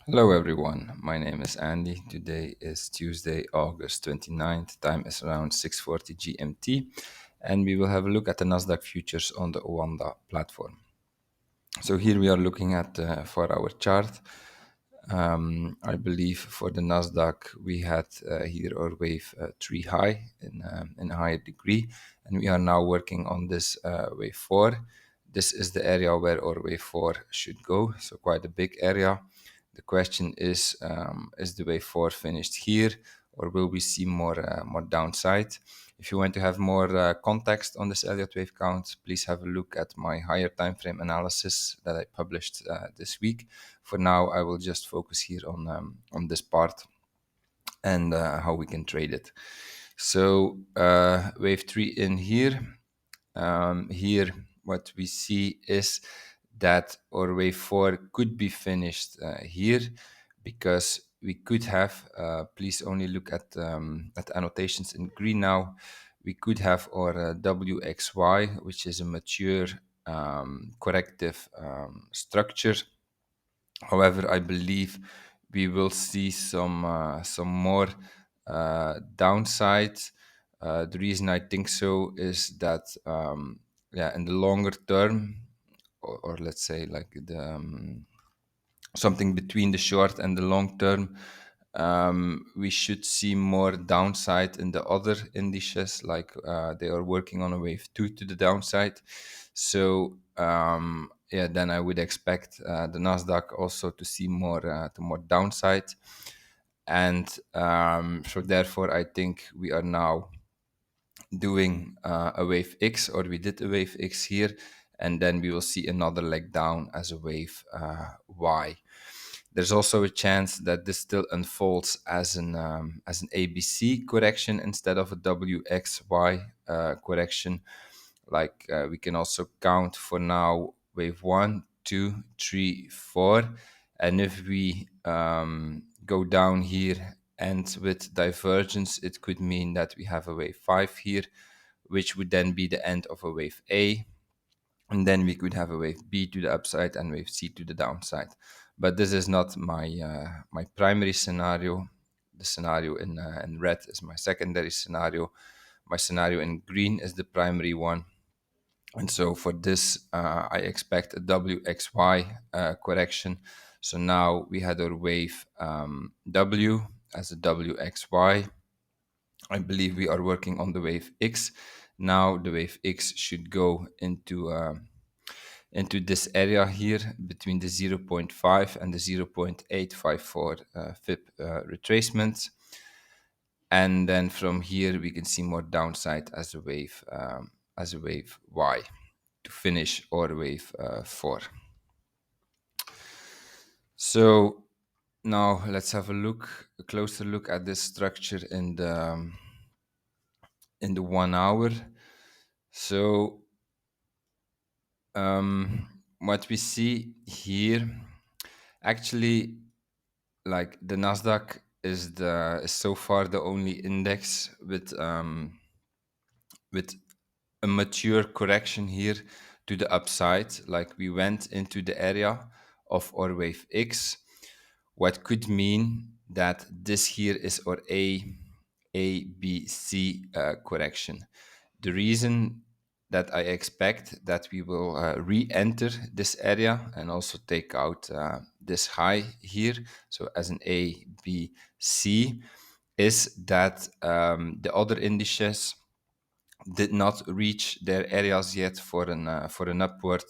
Hello everyone, my name is Andy. Today is Tuesday, August 29th. Time is around 6:40 GMT, and we will have a look at the NASDAQ futures on the Oanda platform. So here we are looking at for our chart. I believe for the Nasdaq we had here our wave 3 high in a higher degree, and we are now working on this wave 4. This is the area where our wave 4 should go, so quite a big area. The question is the wave 4 finished here, or will we see more downside? If you want to have more context on this Elliott wave count, please have a look at my higher time frame analysis that I published this week. For now, I will just focus here on this part and how we can trade it. So wave 3 in here. Here, what we see is that our wave 4 could be finished here because we could have, please only look at the annotations in green now, we could have our WXY, which is a mature corrective structure. However, I believe we will see some more downside. The reason I think so is that yeah, in the longer term, or let's say like the something between the short and the long term, we should see more downside in the other indices, like they are working on a wave 2 to the downside. So yeah, then I would expect the Nasdaq also to see more downside, and so therefore I think we are now doing a wave X, or we did a wave X here, and then we will see another leg down as a wave Y. There's also a chance that this still unfolds as an ABC correction instead of a WXY correction. Like we can count for now wave 1, 2, 3, 4, and if we go down here and with divergence, it could mean that we have a wave 5 here, which would then be the end of a wave A, and then we could have a wave B to the upside and wave C to the downside. But this is not my primary scenario. The scenario in red is my secondary scenario. My scenario in green is the primary one. And so for this, I expect a WXY correction. So now we had our wave W as a WXY. I believe we are working on the wave X. Now the wave X should go into this area here between the 0.5 and the 0.854 FIB retracement. And then from here we can see more downside as a wave Y to finish our wave 4. So now let's have a closer look at this structure in the 1 hour. So what we see here, actually, like the Nasdaq is so far the only index with a mature correction here to the upside. Like we went into the area of our wave X, what could mean that this here is our B, C correction. The reason that I expect that we will re-enter this area and also take out this high here, so as an A, B, C, is that the other indices did not reach their areas yet for an upward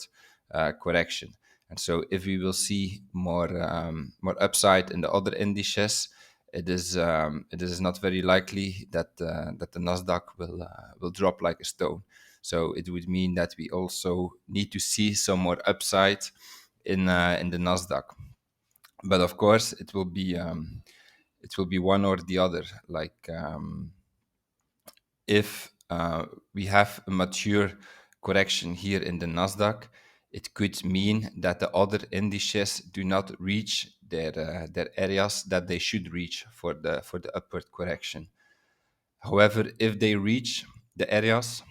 correction. And so if we will see more upside in the other indices, it is not very likely that the Nasdaq will drop like a stone. So it would mean that we also need to see some more upside in the Nasdaq. But of course, it will be one or the other. Like if we have a mature correction here in the Nasdaq, it could mean that the other indices do not reach their areas that they should reach for the upward correction. However, if they reach the areas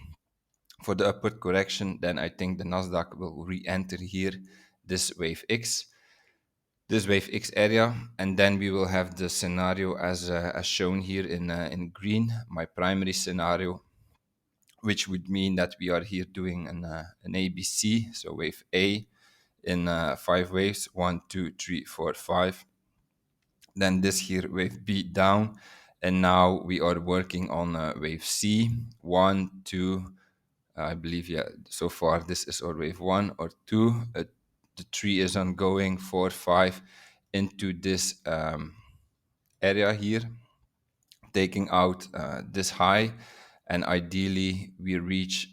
for the upward correction, then I think the Nasdaq will re-enter here this wave X. this wave X area, and then we will have the scenario as shown here in green, my primary scenario, which would mean that we are here doing an ABC, so wave A in 5 waves, 1, 2, 3, 4, 5. Then this here wave B down, and now we are working on wave C, 1, 2. I believe, yeah, so far this is or wave 1 or 2. The 3 is ongoing, 4, 5 into this area here, taking out this high, and ideally we reach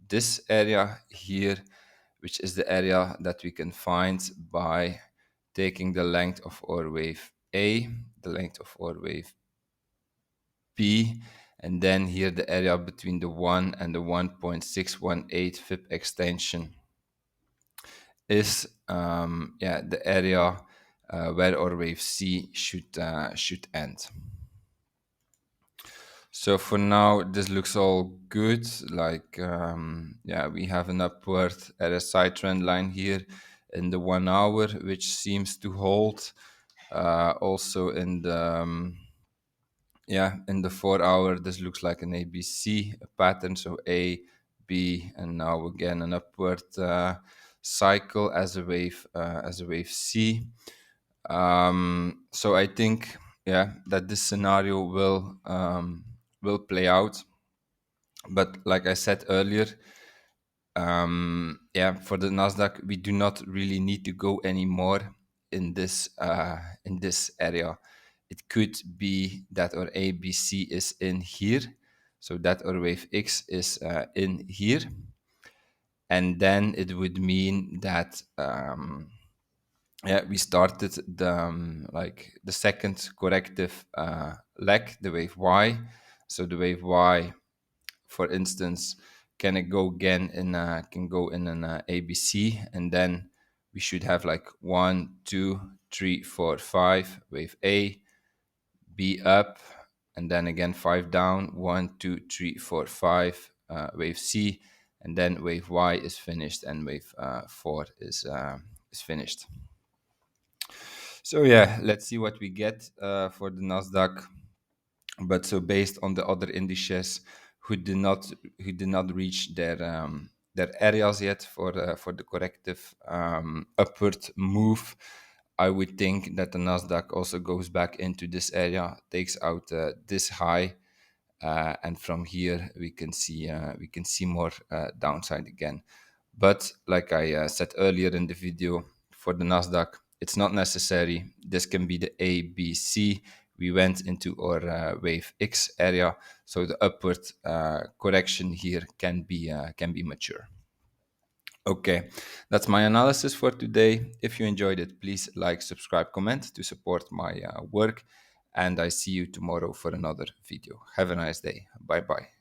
this area here, which is the area that we can find by taking the length of our wave A, the length of our wave B, and then here the area between the 1 and the 1.618 FIB extension is the area where our wave C should end. So for now, this looks all good. Like, we have an upward RSI trend line here in the 1 hour, which seems to hold. Also in the in the 4 hour, this looks like an ABC pattern. So A, B, and now again an upward cycle as a wave C. So I think that this scenario will play out. But like I said earlier, for the Nasdaq, we do not really need to go anymore in this area. It could be that our ABC is in here, so that our wave X is in here, and then it would mean that we started the second corrective leg, the wave Y. So the wave Y, for instance, can it go again in can go in an ABC, and then we should have like 1, 2, 3, 4, 5 wave A, B up, and then again 5 down, 1, 2, 3, 4, 5 wave C, and then wave Y is finished, and wave 4 is finished. So let's see what we get for the Nasdaq. But so based on the other indices who did not reach their areas yet for the corrective upward move, I would think that the Nasdaq also goes back into this area, takes out this high, and from here we can see more downside again. But like I said earlier in the video, for the Nasdaq, it's not necessary. This can be the A, B, C. We went into our wave X area, so the upward correction here can be mature. Okay, that's my analysis for today. If you enjoyed it, please like, subscribe, comment to support my work, and I see you tomorrow for another video. Have a nice day. Bye bye.